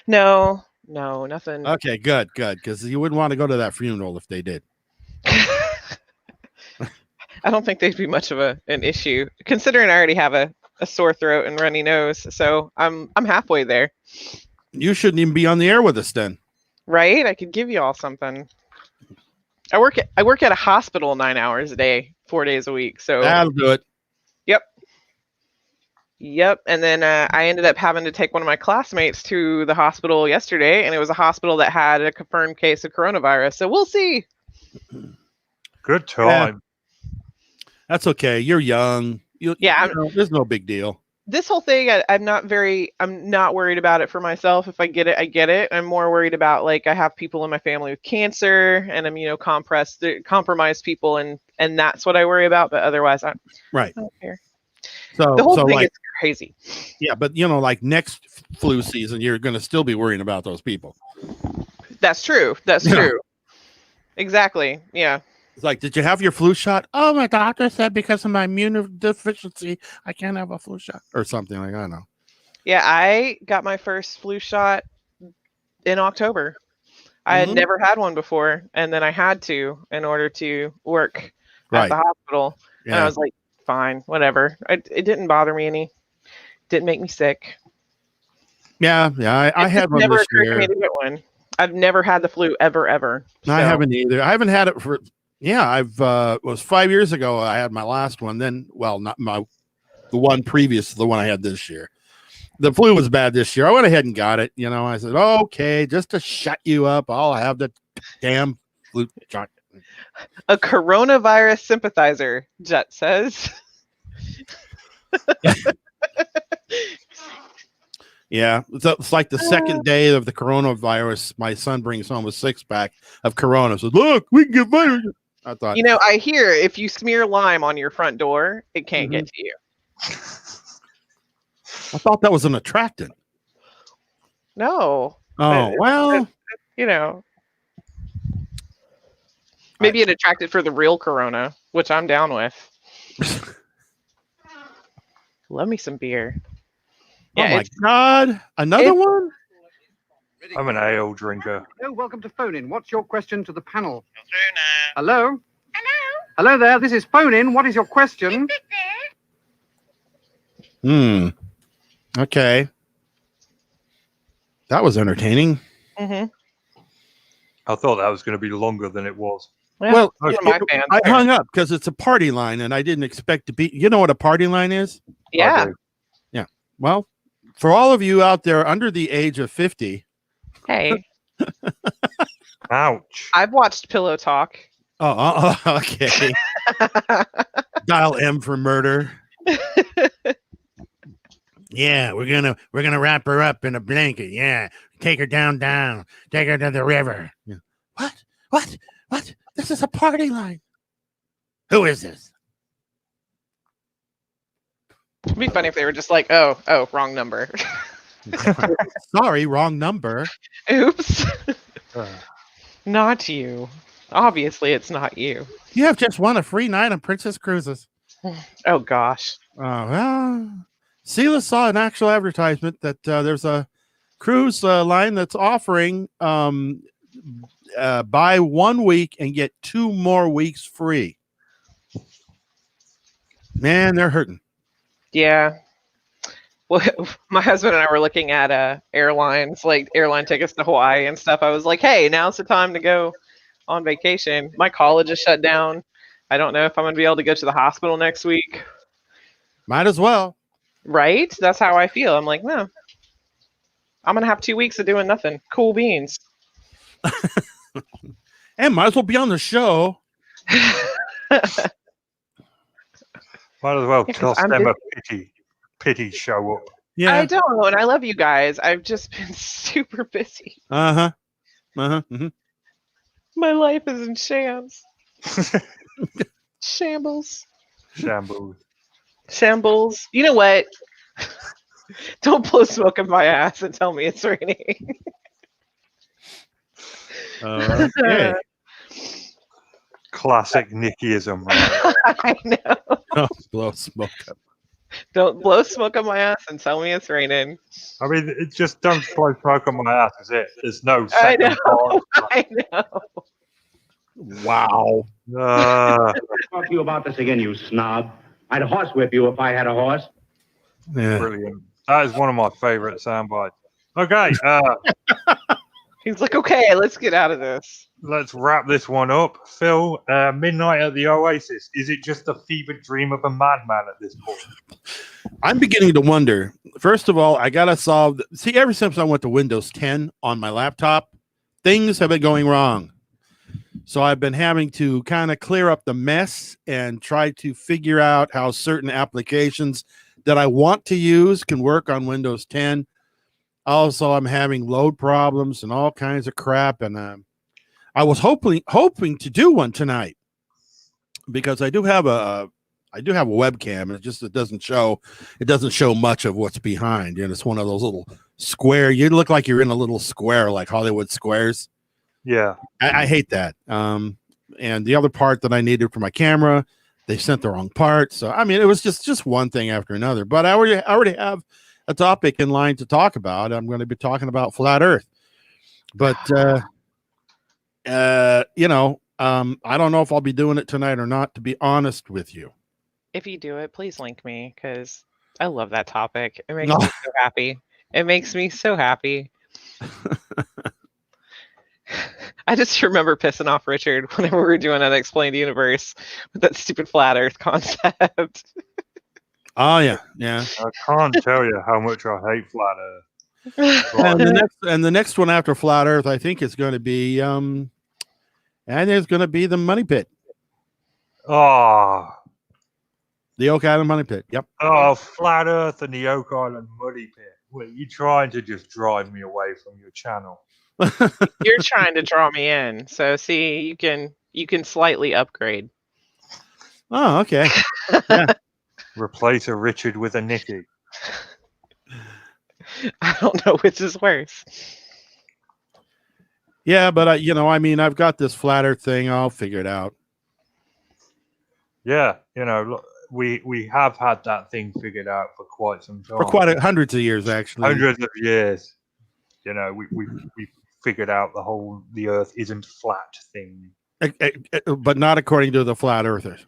Speaker 3: No, nothing.
Speaker 2: Okay, good, because you wouldn't want to go to that funeral if they did.
Speaker 3: I don't think they'd be much of an issue, considering I already have a a sore throat and runny nose. So I'm halfway there.
Speaker 2: You shouldn't even be on the air with us then.
Speaker 3: Right? I could give you all something. I work at a hospital 9 hours a day, 4 days a week. So
Speaker 2: That'll do it.
Speaker 3: Yep. And then I ended up having to take one of my classmates to the hospital yesterday, and it was a hospital that had a confirmed case of coronavirus. So we'll see.
Speaker 1: Good time.
Speaker 2: That's okay. You're young. There's no big deal.
Speaker 3: This whole thing, I'm not worried about it for myself. If I get it, I get it. I'm more worried about, like, I have people in my family with cancer and compromised people, and that's what I worry about. But otherwise, I don't care.
Speaker 2: So
Speaker 3: the whole thing is crazy.
Speaker 2: Yeah, but like next flu season, you're going to still be worrying about those people.
Speaker 3: That's true. That's true. Exactly. Yeah.
Speaker 2: It's like, did you have your flu shot? Oh, my doctor said because of my immune deficiency, I can't have a flu shot or something like that. I don't know.
Speaker 3: Yeah, I got my first flu shot in October. I had never had one before, and then I had to in order to work at the hospital. Yeah. And I was like, fine, whatever. It didn't bother me any. Didn't make me sick.
Speaker 2: Yeah. I had one this year.
Speaker 3: To me to get one. I've never had the flu ever. So.
Speaker 2: I haven't either. I haven't had it for. Yeah, it was 5 years ago. I had my last one. Then, not the one previous to the one I had this year. The flu was bad this year. I went ahead and got it. I said, okay, just to shut you up, I'll have the damn flu shot.
Speaker 3: A coronavirus sympathizer, Jet says.
Speaker 2: Yeah, it's like the second day of the coronavirus. My son brings home a 6-pack of Corona. Says, "Look, we can get virus." I thought,
Speaker 3: I hear if you smear lime on your front door, it can't get to you.
Speaker 2: I thought that was an attractant.
Speaker 3: No.
Speaker 2: Oh, well.
Speaker 3: Maybe it attracted for the real corona, which I'm down with. Love me some beer.
Speaker 2: Yeah, my God. Another one?
Speaker 1: I'm an ale drinker.
Speaker 5: Hello, welcome to Phone In. What's your question to the panel? Hello? Hello there, this is Phone In. What is your question?
Speaker 2: Okay. That was entertaining.
Speaker 3: Mm-hmm.
Speaker 1: I thought that was going to be longer than it was.
Speaker 2: Well, I hung up because it's a party line, and I didn't expect to be. You know what a party line is?
Speaker 3: Yeah.
Speaker 2: Yeah. Well, for all of you out there under the age of 50.
Speaker 3: Hey.
Speaker 1: Ouch.
Speaker 3: I've watched Pillow Talk.
Speaker 2: Oh, okay. Dial M for murder. Yeah, we're gonna wrap her up in a blanket. Yeah, take her down, take her to the river. Yeah. What? This is a party line. Who is this?
Speaker 3: It'd be funny if they were just like, oh, wrong number.
Speaker 2: Sorry, wrong number.
Speaker 3: Oops. Not you. Obviously, it's not you.
Speaker 2: You have just won a free night on Princess Cruises.
Speaker 3: Oh, gosh.
Speaker 2: Well, Sela saw an actual advertisement that there's a cruise line that's offering buy 1 week and get 2 more weeks free. Man, they're hurting.
Speaker 3: Yeah. Well, my husband and I were looking at airlines, like airline tickets to Hawaii and stuff. I was like, hey, now's the time to go on vacation. My college is shut down. I don't know if I'm going to be able to go to the hospital next week.
Speaker 2: Might as well.
Speaker 3: Right? That's how I feel. I'm like, no. I'm going to have 2 weeks of doing nothing. Cool beans.
Speaker 2: And might as well be on the show.
Speaker 1: Might as well toss them a pity show up.
Speaker 2: Yeah.
Speaker 3: I don't, and I love you guys. I've just been super busy.
Speaker 2: Mm-hmm.
Speaker 3: My life is in shams. Shambles. You know what? Don't blow smoke in my ass and tell me it's raining.
Speaker 2: Okay.
Speaker 1: Classic Nickyism. Right?
Speaker 3: I know.
Speaker 2: Don't blow smoke up.
Speaker 3: Don't blow smoke on my ass and tell me it's raining.
Speaker 1: I mean, it just don't blow smoke on my ass, is it? There's no
Speaker 3: I
Speaker 1: second
Speaker 3: know.
Speaker 1: part.
Speaker 3: I know.
Speaker 2: Wow.
Speaker 11: Talk to you about this again, you snob. I'd horsewhip you if I had a horse.
Speaker 2: Yeah.
Speaker 1: Brilliant. That is one of my favorite sound bites. Okay,
Speaker 3: He's like, okay, let's get out of this.
Speaker 1: let's wrap this one up. Phil, Midnight at the Oasis. Is it just a fevered dream of a madman at this point?
Speaker 2: I'm beginning to wonder. First of all, I got to solve. See, ever since I went to Windows 10 on my laptop, things have been going wrong. So I've been having to kind of clear up the mess and try to figure out how certain applications that I want to use can work on Windows 10. Also, I'm having load problems and all kinds of crap. And I was hoping to do one tonight because I do have a webcam. It doesn't show much of what's behind. And it's one of those little square. You look like you're in a little square, like Hollywood squares.
Speaker 1: Yeah.
Speaker 2: I hate that. And the other part that I needed for my camera, they sent the wrong part. So, I mean, it was just one thing after another. But I already have a topic in line to talk about. I'm going to be talking about flat Earth. But, I don't know if I'll be doing it tonight or not, to be honest with you.
Speaker 3: If you do it, please link me because I love that topic. It makes me so happy. It makes me so happy. I just remember pissing off Richard whenever we were doing an Unexplained Universe with that stupid flat Earth concept.
Speaker 2: Oh yeah.
Speaker 1: I can't tell you how much I hate flat Earth.
Speaker 2: And the next one after flat Earth, I think is going to be and it's going to be the Money Pit.
Speaker 1: Oh,
Speaker 2: the Oak Island Money Pit. Yep.
Speaker 1: Oh, flat Earth and the Oak Island Money Pit. Well, you're trying to just drive me away from your channel.
Speaker 3: You're trying to draw me in. So see, you can slightly upgrade.
Speaker 2: Oh, okay. Yeah.
Speaker 1: Replace a Richard with a Nikki.
Speaker 3: I don't know which is worse.
Speaker 2: Yeah, but I've got this flat Earth thing. I'll figure it out.
Speaker 1: Yeah, look, we have had that thing figured out for quite some time.
Speaker 2: For hundreds of years, actually.
Speaker 1: Hundreds of years. We figured out the Earth isn't flat thing.
Speaker 2: But not according to the flat earthers.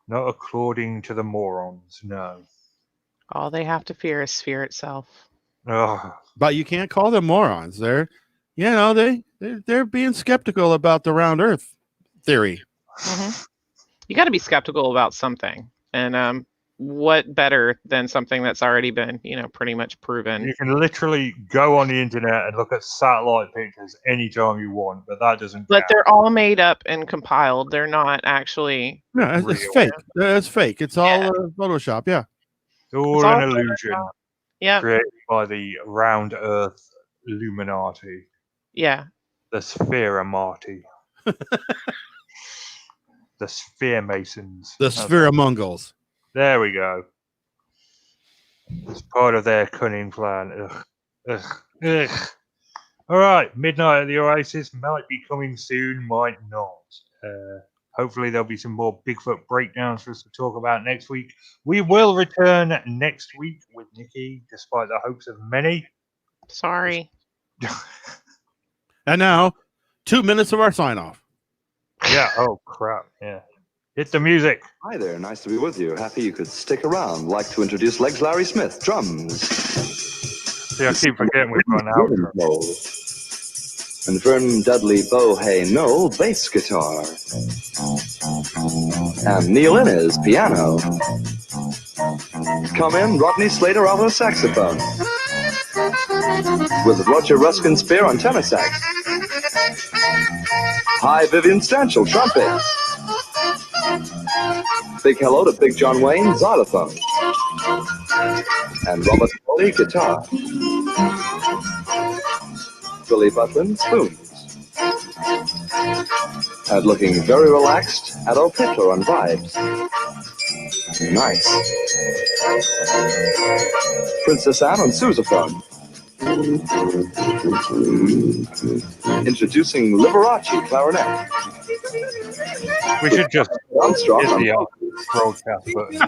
Speaker 1: Not according to the morons, no.
Speaker 3: All they have to fear is fear itself.
Speaker 1: Oh.
Speaker 2: But you can't call them morons. They're being skeptical about the round Earth theory.
Speaker 3: Mm-hmm. You got to be skeptical about something, and what better than something that's already been, pretty much proven.
Speaker 1: You can literally go on the internet and look at satellite pictures anytime you want, but that doesn't.
Speaker 3: But they're all made up and compiled. They're not actually.
Speaker 2: No, it's fake. It's fake. It's all Photoshop. Yeah.
Speaker 1: It's all an illusion.
Speaker 3: Yeah.
Speaker 1: Created by the round Earth Illuminati.
Speaker 3: Yeah.
Speaker 1: The Sphere Marty. The Sphere Masons.
Speaker 2: The Sphere Mongols.
Speaker 1: There we go. It's part of their cunning plan. Ugh. All right, Midnight at the Oasis might be coming soon, might not. Hopefully there'll be some more Bigfoot breakdowns for us to talk about next week. We will return next week with Nikki, despite the hopes of many.
Speaker 3: Sorry.
Speaker 2: And now, 2 minutes of our sign-off.
Speaker 1: Yeah, oh crap, yeah. Hit the music.
Speaker 11: Hi there, nice to be with you. Happy you could stick around. Like to introduce Legs Larry Smith, drums.
Speaker 1: See, I keep forgetting we've got an outro.
Speaker 11: And Vern Dudley Bohay Knoll, bass guitar. And Neil Innes, piano. Come in, Rodney Slater, alto saxophone. With Roger Ruskin Spear on tenor sax. Hi, Vivian Stanchel, trumpet. Big hello to Big John Wayne, xylophone. And Robert Foley, guitar. Billy Butlin, spoons. And looking very relaxed, Adolf Hitler on vibes. Nice. Princess Anne on sousaphone. Introducing Liberace clarinet.
Speaker 1: We should just
Speaker 11: Armstrong
Speaker 1: hit
Speaker 11: on
Speaker 1: the broadcast button.